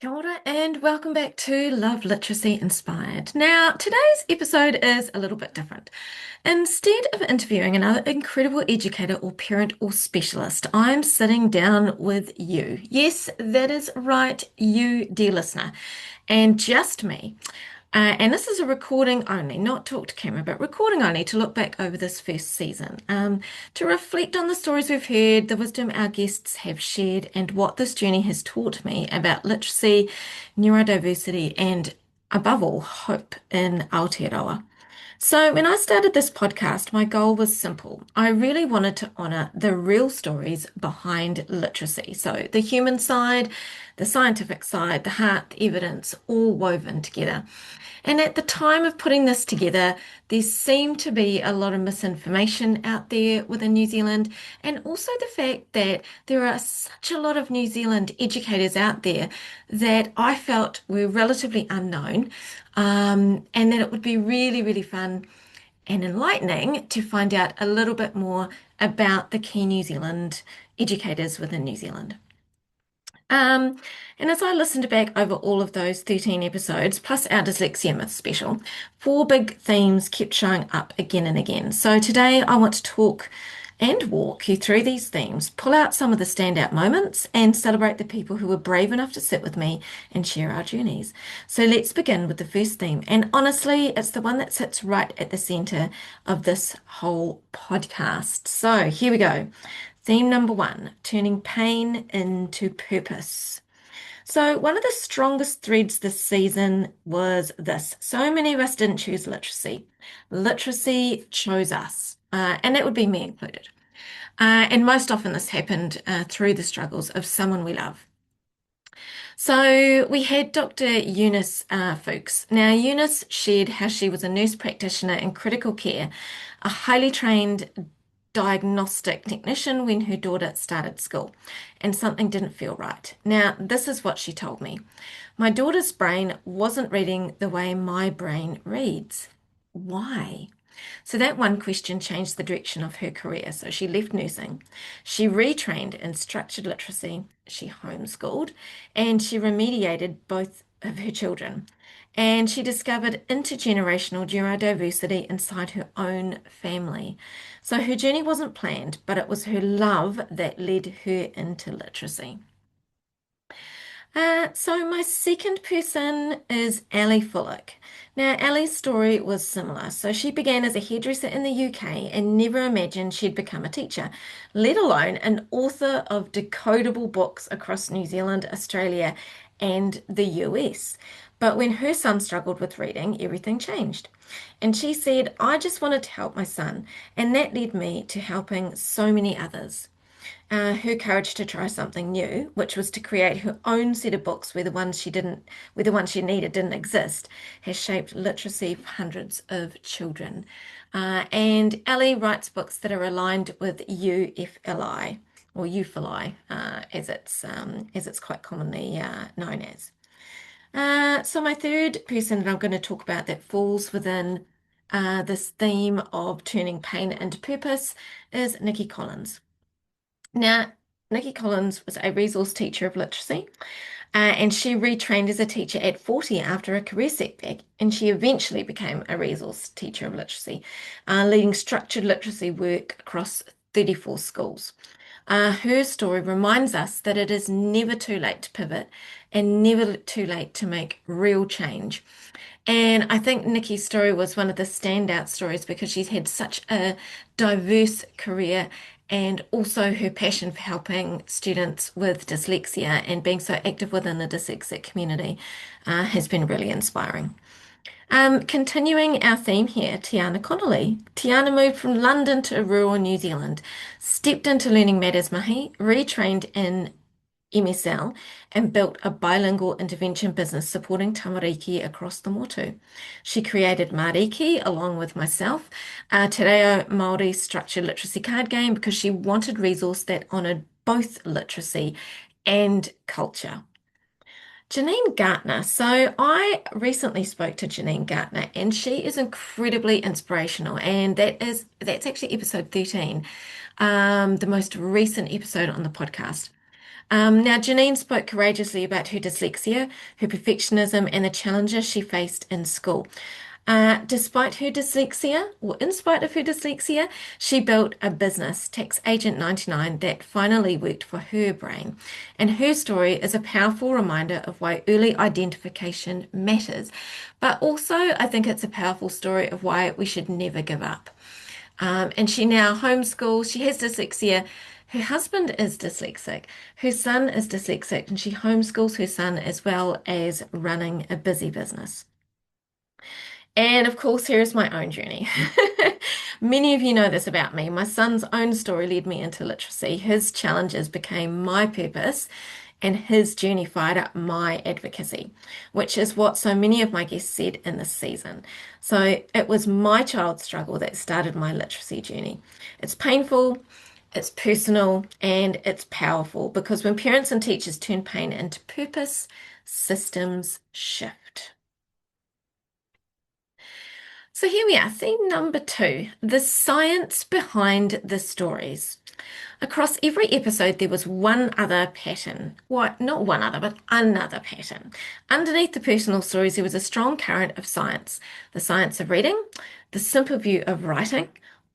Kia ora and welcome back to Love Literacy Inspired. Now, today's episode is a little bit different. Instead of interviewing another incredible educator or parent or specialist, I'm sitting down with you. Yes, that is right, you, dear listener, and just me. And this is a recording only, not talk to camera, but recording only to look back over this first season, to reflect on the stories we've heard, the wisdom our guests have shared, and what this journey has taught me about literacy, neurodiversity, and above all, hope in Aotearoa. So, when I started this podcast, my goal was simple. I really wanted to honour the real stories behind literacy. So, the human side, the scientific side, the heart, the evidence, all woven together. And at the time of putting this together, there seemed to be a lot of misinformation out there within New Zealand, and also the fact that there are such a lot of New Zealand educators out there that I felt were relatively unknown, and that it would be really, really fun and enlightening to find out a little bit more about the key New Zealand educators within New Zealand. Um, and as I listened back over all of those 13 episodes, plus our Dyslexia Myths special, four big themes kept showing up again and again. So today I want to talk and walk you through these themes, pull out some of the standout moments, and celebrate the people who were brave enough to sit with me and share our journeys. So let's begin with the first theme. And honestly, it's the one that sits right at the center of this whole podcast. So here we go. Theme number one, turning pain into purpose. So, one of the strongest threads this season was this. So many of us didn't choose literacy. Literacy chose us, and that would be me included. And most often this happened through the struggles of someone we love. So we had Dr. Eunice Fuchs. Now, Eunice shared how she was a nurse practitioner in critical care, a highly trained diagnostic technician when her daughter started school, and something didn't feel right. Now, this is what she told me. My daughter's brain wasn't reading the way my brain reads. Why? So that one question changed the direction of her career. So she left nursing. She retrained in structured literacy. She homeschooled and she remediated both of her children. And she discovered intergenerational neurodiversity inside her own family. So her journey wasn't planned, but it was her love that led her into literacy. So my second person is Ali Fullick. Now, Ali's story was similar. So she began as a hairdresser in the UK and never imagined she'd become a teacher, let alone an author of decodable books across New Zealand, Australia, and the US. But when her son struggled with reading, everything changed. And she said, I just wanted to help my son, and that led me to helping so many others. Her courage to try something new, which was to create her own set of books where the ones she needed didn't exist, has shaped literacy for hundreds of children. And Ali writes books that are aligned with UFLI or UFLI, as it's quite commonly known as. So my third person that I'm going to talk about that falls within this theme of turning pain into purpose is Nicky Collins. Now, Nicky Collins was a resource teacher of literacy, and she retrained as a teacher at 40 after a career setback, and she eventually became a resource teacher of literacy, leading structured literacy work across 34 schools. Her story reminds us that it is never too late to pivot and never too late to make real change. And I think Nikki's story was one of the standout stories because she's had such a diverse career and also her passion for helping students with dyslexia and being so active within the dyslexic community has been really inspiring. Continuing our theme here, Tiana Connolly. Tiana moved from London to rural New Zealand, stepped into Learning Matters Mahi, retrained in MSL, and built a bilingual intervention business supporting tamariki across the motu. She created Mariki along with myself, Te Reo Māori structured literacy card game because she wanted resource that honoured both literacy and culture. Janine Gartner. So I recently spoke to Janine Gartner and she is incredibly inspirational and that's actually episode 13, the most recent episode on the podcast. Now, Janine spoke courageously about her dyslexia, her perfectionism, and the challenges she faced in school. Despite her dyslexia, or in spite of her dyslexia, she built a business, Tax Agent 99, that finally worked for her brain. And her story is a powerful reminder of why early identification matters. But also, I think it's a powerful story of why we should never give up. And she now homeschools. She has dyslexia. Her husband is dyslexic. Her son is dyslexic, and she homeschools her son as well as running a busy business. And of course, here is my own journey. Many of you know this about me. My son's own story led me into literacy. His challenges became my purpose, and his journey fired up my advocacy, which is what so many of my guests said in this season. So it was my child's struggle that started my literacy journey. It's painful, it's personal, and it's powerful because when parents and teachers turn pain into purpose, systems shift. So here we are, theme number two, the science behind the stories. Across every episode, there was one other pattern. What? Not one other, but another pattern. Underneath the personal stories, there was a strong current of science. The science of reading, the simple view of writing,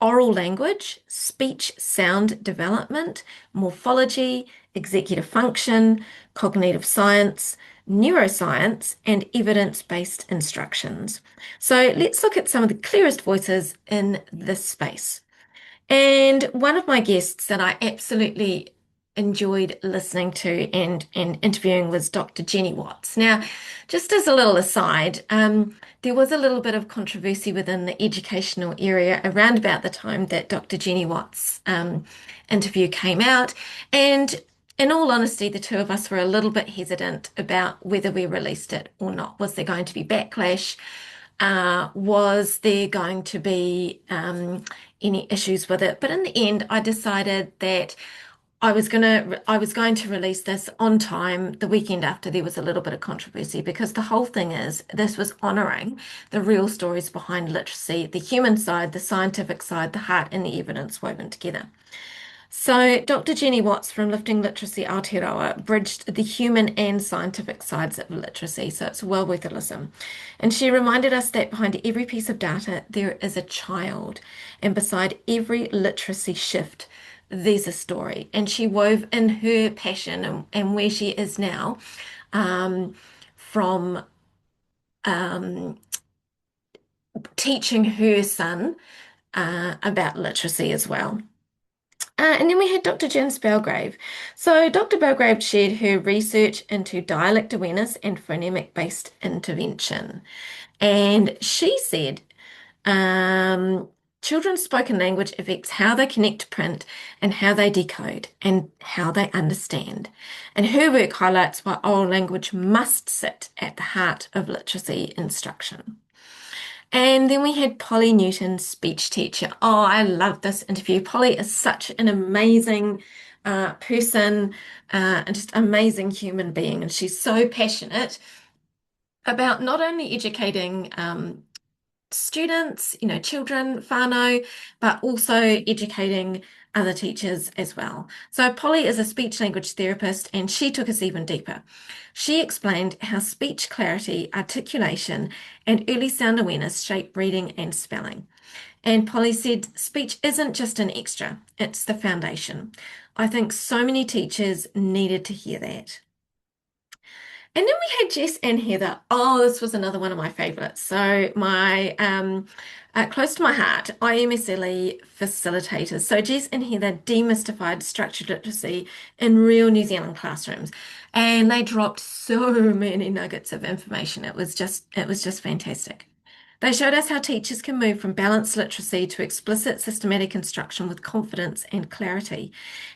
oral language, speech sound development, morphology, executive function, cognitive science, neuroscience, and evidence-based instructions. So let's look at some of the clearest voices in this space. And one of my guests that I absolutely enjoyed listening to and interviewing was Dr. Jenny Watts. Now, just as a little aside, there was a little bit of controversy within the educational area around about the time that Dr. Jenny Watts' interview came out. And in all honesty, the two of us were a little bit hesitant about whether we released it or not. Was there going to be backlash? Was there going to be any issues with it? But in the end, I decided that I was going to release this on time the weekend after there was a little bit of controversy because the whole thing is this was honouring the real stories behind literacy, the human side, the scientific side, the heart, and the evidence woven together. So, Dr. Jenny Watts from Lifting Literacy Aotearoa bridged the human and scientific sides of literacy, so it's well worth a listen. And she reminded us that behind every piece of data, there is a child, and beside every literacy shift, there's a story. And she wove in her passion and where she is now um, from um, teaching her son about literacy as well. And then we had Dr. Jen Spelgrave. So Dr. Belgrave shared her research into dialect awareness and phonemic-based intervention. And she said, um, children's spoken language affects how they connect to print and how they decode and how they understand. And her work highlights why oral language must sit at the heart of literacy instruction. And then we had Polly Newton, speech teacher. Oh, I love this interview. Polly is such an amazing person, and just amazing human being. And she's so passionate about not only educating students, children, whānau, but also educating other teachers as well. So Polly is a speech language therapist and she took us even deeper. She explained how speech clarity, articulation, and early sound awareness shape reading and spelling. And Polly said, speech isn't just an extra, it's the foundation. I think so many teachers needed to hear that. And then we had Jess and Heather. Oh, this was another one of my favorites. So my close to my heart, IMSLE facilitators. So Jess and Heather demystified structured literacy in real New Zealand classrooms, and they dropped so many nuggets of information. It was just fantastic. They showed us how teachers can move from balanced literacy to explicit systematic instruction with confidence and clarity.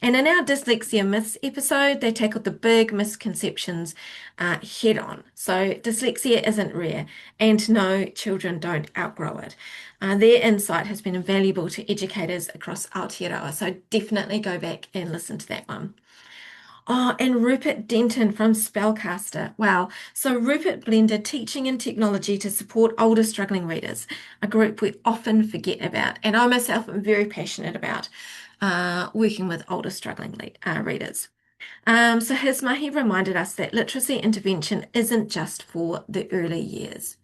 And in our Dyslexia Myths episode, they tackled the big misconceptions head on. So dyslexia isn't rare, and no, children don't outgrow it. Their insight has been invaluable to educators across Aotearoa, so definitely go back and listen to that one. Oh, and Rupert Denton from Spellcaster. Wow. So Rupert blended teaching and technology to support older struggling readers, a group we often forget about. And I myself am very passionate about working with older struggling readers. So his mahi reminded us that literacy intervention isn't just for the early years.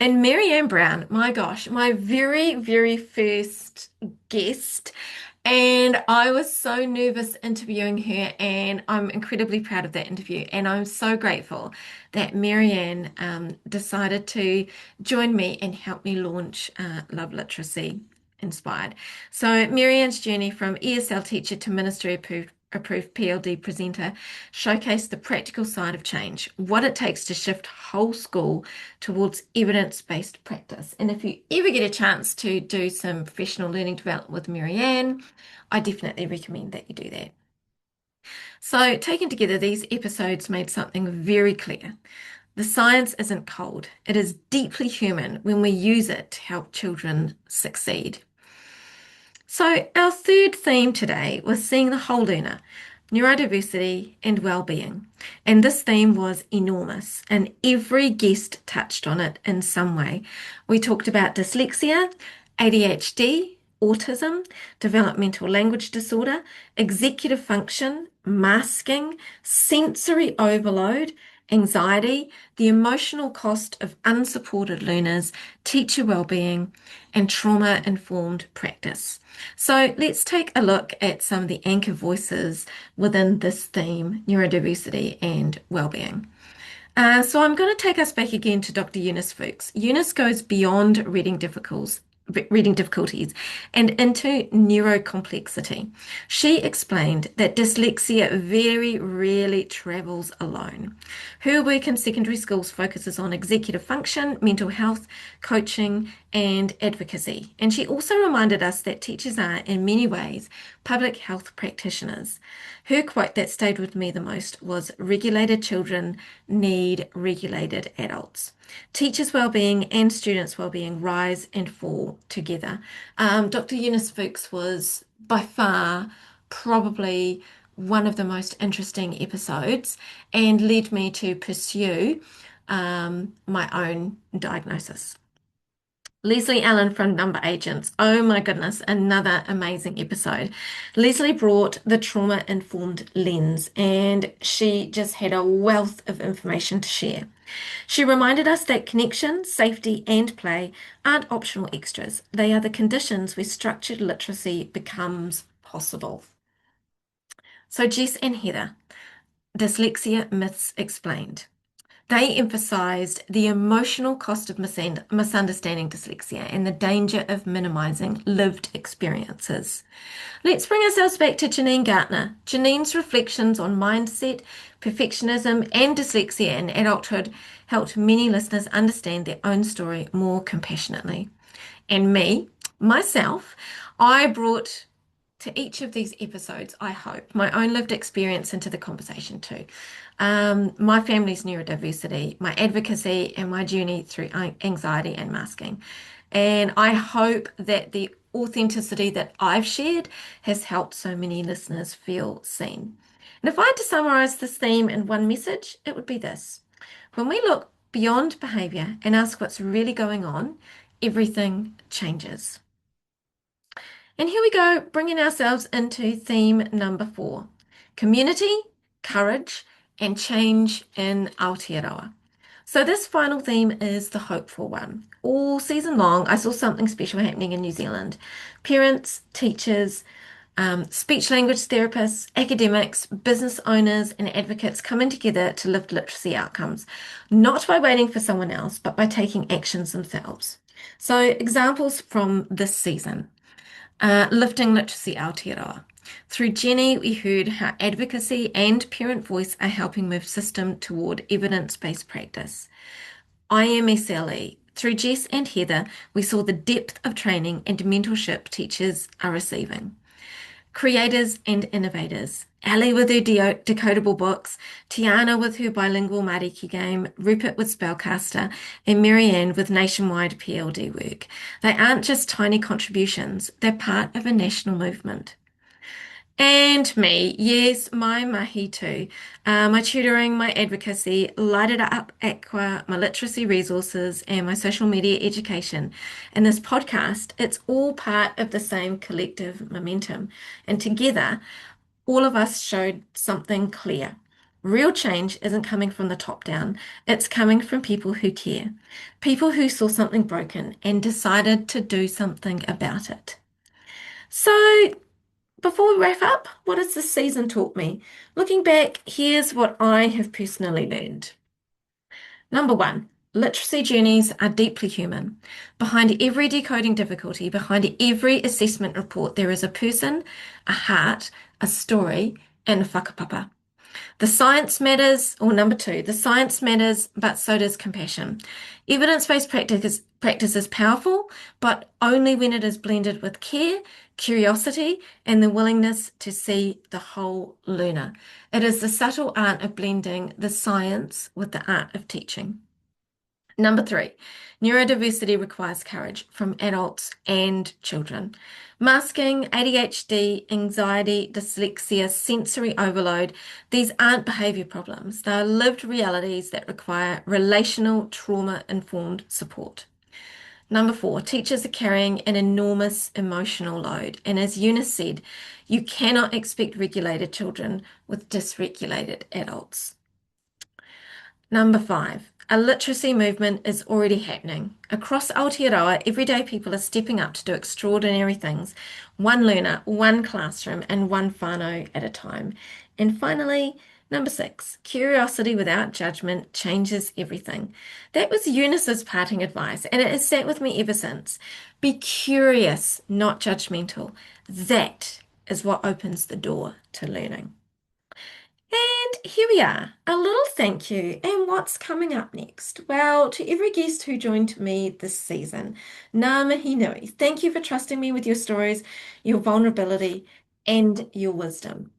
And Marianne Brown, my gosh, my very, very first guest. And I was so nervous interviewing her, and I'm incredibly proud of that interview. And I'm so grateful that Marianne decided to join me and help me launch Love Literacy Inspired. So, Marianne's journey from ESL teacher to ministry approved PLD presenter showcased the practical side of change, what it takes to shift whole school towards evidence-based practice. And if you ever get a chance to do some professional learning development with Marianne, I definitely recommend that you do that. So, taken together, these episodes made something very clear. The science isn't cold, it is deeply human when we use it to help children succeed. So, our third theme today was seeing the whole learner, neurodiversity and well-being. And this theme was enormous, and every guest touched on it in some way. We talked about dyslexia, ADHD, autism, developmental language disorder, executive function, masking, sensory overload, anxiety, the emotional cost of unsupported learners, teacher well-being, and trauma-informed practice. So let's take a look at some of the anchor voices within this theme, neurodiversity and well-being. So I'm going to take us back again to Dr. Eunice Fuchs. Eunice goes beyond reading difficulties and into neurocomplexity. She explained that dyslexia very rarely travels alone. Her work in secondary schools focuses on executive function, mental health, coaching, and advocacy. And she also reminded us that teachers are, in many ways, public health practitioners. Her quote that stayed with me the most was, "Regulated children need regulated adults." Teachers' well-being and students' well-being rise and fall together. Dr. Eunice Fuchs was by far probably one of the most interesting episodes and led me to pursue my own diagnosis. Leslie Allen from Number Agents. Oh my goodness, another amazing episode. Leslie brought the trauma-informed lens, and she just had a wealth of information to share. She reminded us that connection, safety, and play aren't optional extras. They are the conditions where structured literacy becomes possible. So, Jess and Heather, Dyslexia Myths Explained. They emphasized the emotional cost of misunderstanding dyslexia and the danger of minimizing lived experiences. Let's bring ourselves back to Janine Gartner. Janine's reflections on mindset, perfectionism, and dyslexia in adulthood helped many listeners understand their own story more compassionately. And myself, I brought to each of these episodes, I hope, my own lived experience into the conversation too. My family's neurodiversity, my advocacy, and my journey through anxiety and masking. And I hope that the authenticity that I've shared has helped so many listeners feel seen. And if I had to summarize this theme in one message, it would be this. When we look beyond behavior and ask what's really going on, everything changes. And here we go, bringing ourselves into theme number 4, community, courage, and change in Aotearoa. So this final theme is the hopeful one. All season long, I saw something special happening in New Zealand. Parents, teachers, speech language therapists, academics, business owners, and advocates coming together to lift literacy outcomes, not by waiting for someone else, but by taking actions themselves. So examples from this season. Lifting Literacy Aotearoa. Through Jenny, we heard how advocacy and parent voice are helping move system toward evidence-based practice. IMSLE. Through Jess and Heather, we saw the depth of training and mentorship teachers are receiving. Creators and innovators. Ali with her decodable books, Tiana with her bilingual Mariki game, Rupert with Spellcaster, and Marianne with nationwide PLD work. They aren't just tiny contributions, they're part of a national movement. And me, yes, my mahi too. My tutoring, my advocacy, Lighted Up Aqua, my literacy resources, and my social media education. And this podcast, it's all part of the same collective momentum. And together, all of us showed something clear. Real change isn't coming from the top down, it's coming from people who care, people who saw something broken and decided to do something about it. So, before we wrap up, what has this season taught me? Looking back, here's what I have personally learned. Number one, literacy journeys are deeply human. Behind every decoding difficulty, behind every assessment report, there is a person, a heart, a story, and a whakapapa. The science matters, or number two, the science matters, but so does compassion. Evidence-based practice is powerful, but only when it is blended with care, curiosity, and the willingness to see the whole learner. It is the subtle art of blending the science with the art of teaching. Number three, neurodiversity requires courage from adults and children. Masking, ADHD, anxiety, dyslexia, sensory overload, these aren't behavior problems. They are lived realities that require relational, trauma-informed support. Number four, teachers are carrying an enormous emotional load. And as Eunice said, you cannot expect regulated children with dysregulated adults. Number five, a literacy movement is already happening. Across Aotearoa, everyday people are stepping up to do extraordinary things, one learner, one classroom, and one whānau at a time. And finally, number six, curiosity without judgment changes everything. That was Eunice's parting advice, and it has sat with me ever since. Be curious, not judgmental. That is what opens the door to learning. And here we are, a little thank you. And what's coming up next? Well, to every guest who joined me this season, ngā mihi nui. Thank you for trusting me with your stories, your vulnerability, and your wisdom.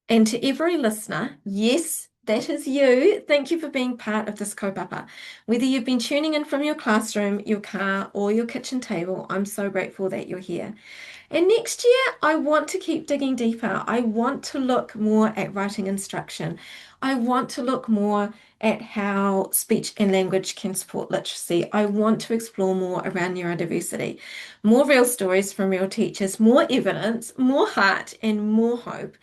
And to every listener, yes, that is you. Thank you for being part of this kaupapa. Whether you've been tuning in from your classroom, your car, or your kitchen table, I'm so grateful that you're here. And next year, I want to keep digging deeper. I want to look more at writing instruction. I want to look more at how speech and language can support literacy. I want to explore more around neurodiversity, more real stories from real teachers, more evidence, more heart, and more hope.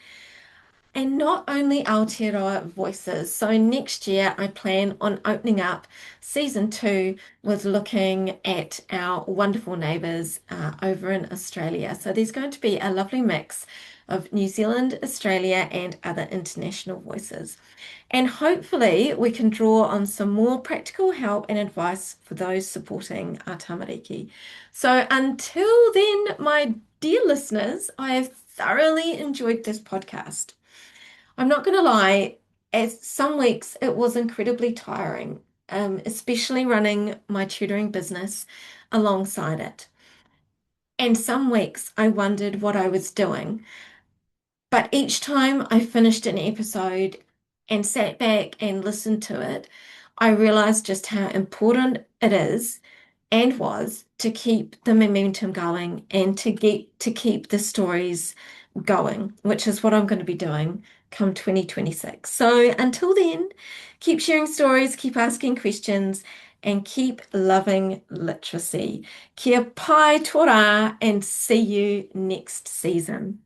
And not only Aotearoa voices. So next year, I plan on opening up season two with looking at our wonderful neighbours over in Australia. So there's going to be a lovely mix of New Zealand, Australia, and other international voices. And hopefully we can draw on some more practical help and advice for those supporting our tamariki. So until then, my dear listeners, I have thoroughly enjoyed this podcast. I'm not going to lie, as some weeks it was incredibly tiring, especially running my tutoring business alongside it. And some weeks I wondered what I was doing. But each time I finished an episode and sat back and listened to it, I realized just how important it is and was to keep the momentum going and to keep the stories going, which is what I'm going to be doing come 2026. So until then, keep sharing stories, keep asking questions, and keep loving literacy. Kia pai tō rā, and see you next season.